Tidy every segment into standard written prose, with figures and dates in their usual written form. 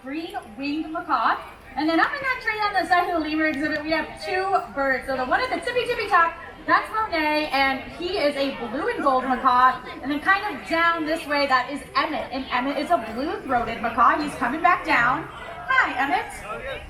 green-winged macaw. And then up in that tree on the side of the lemur exhibit, we have two birds. So the one at the tippy top, that's Monet, and he is a blue and gold macaw. And then kind of down this way, that is Emmett. And Emmett is a blue-throated macaw. He's coming back down. Hi, Emmett.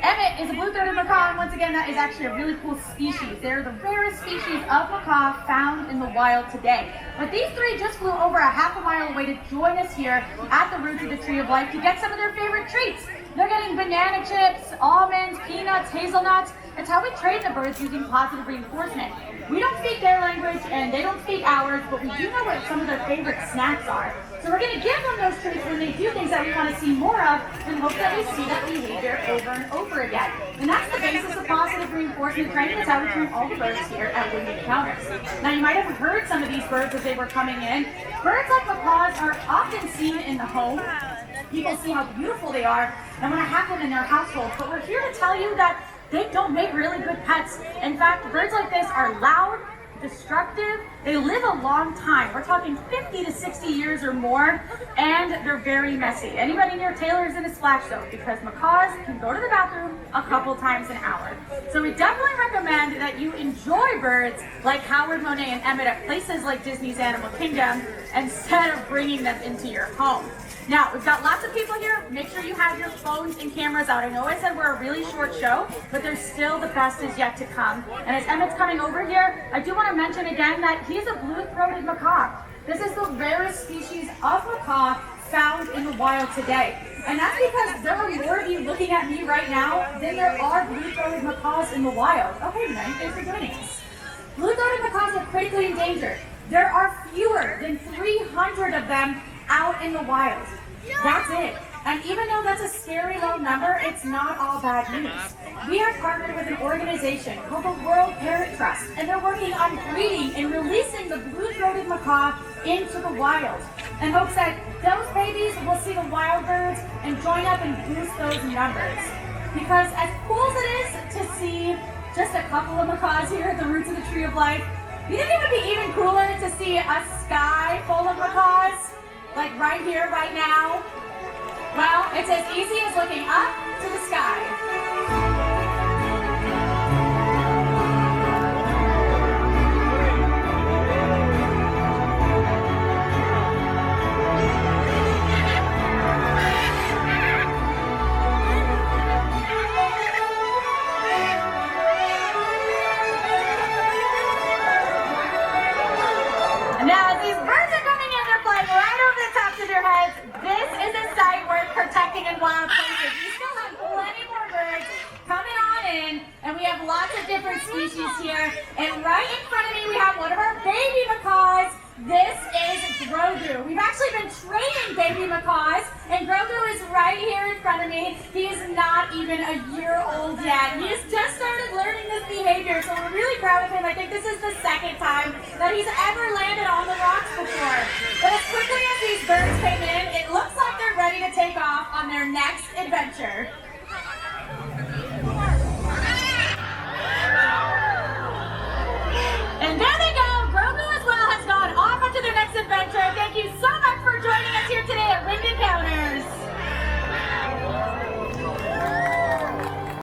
Emmett is a blue-throated macaw, and once again, that is actually a really cool species. They're the rarest species of macaw found in the wild today. But these three just flew over a half a mile away to join us here at the roots of the Tree of Life to get some of their favorite treats. They're getting banana chips, almonds, peanuts, hazelnuts. It's how we train the birds using positive reinforcement. We don't speak their language and they don't speak ours, but we do know what some of their favorite snacks are. So we're going to give them those treats when they do things that we want to see more of and hope that we see that behavior over and over again. And that's the basis of positive reinforcement training. That's how we train all the birds here at Winged Encounters. Now you might have heard some of these birds as they were coming in. Birds like macaws are often seen in the home. People see how beautiful they are and want to have them in their household. But we're here to tell you that they don't make really good pets. In fact, birds like this are loud, destructive, they live a long time. We're talking 50 to 60 years or more, and they're very messy. Anybody near Taylor is in a splash zone because macaws can go to the bathroom a couple times an hour. So we definitely recommend that you enjoy birds like Howard, Monet, and Emmett at places like Disney's Animal Kingdom instead of bringing them into your home. Now, we've got lots of people here. Make sure you have your phones and cameras out. I know I said we're a really short show, but there's still the best is yet to come. And as Emmett's coming over here, I do want to mention again that he's a blue-throated macaw. This is the rarest species of macaw found in the wild today. And that's because there are more of you looking at me right now than there are blue-throated macaws in the wild. Okay, Mike, thanks for joining us. Blue-throated macaws are critically endangered. There are fewer than 300 of them out in the wild. That's it. And even though that's a scary low number, it's not all bad news. We are partnered with an organization called the World Parrot Trust, and they're working on breeding and releasing the blue-throated macaw into the wild in hopes that those babies will see the wild birds and join up and boost those numbers. Because as cool as it is to see just a couple of macaws here at the roots of the Tree of Life, you think it would be even cooler to see a sky full of macaws? Like right here, right now? Well, it's as easy as looking up to the sky. Now, these birds are coming in, they're flying right over the tops of your heads. This is a site worth protecting in wild places. We still have plenty more birds coming on in, and we have lots of different species here. And right in front of me, we have one of our baby macaws. This is Grogu. We've actually been training baby macaws, and Grogu is right here in front of me. He is not even a year old yet. He has just started learning this behavior, so we're really proud of him. I think this is the second time that he's ever landed on the rocks before. But as quickly as these birds came in, it looks like they're ready to take off on their next adventure.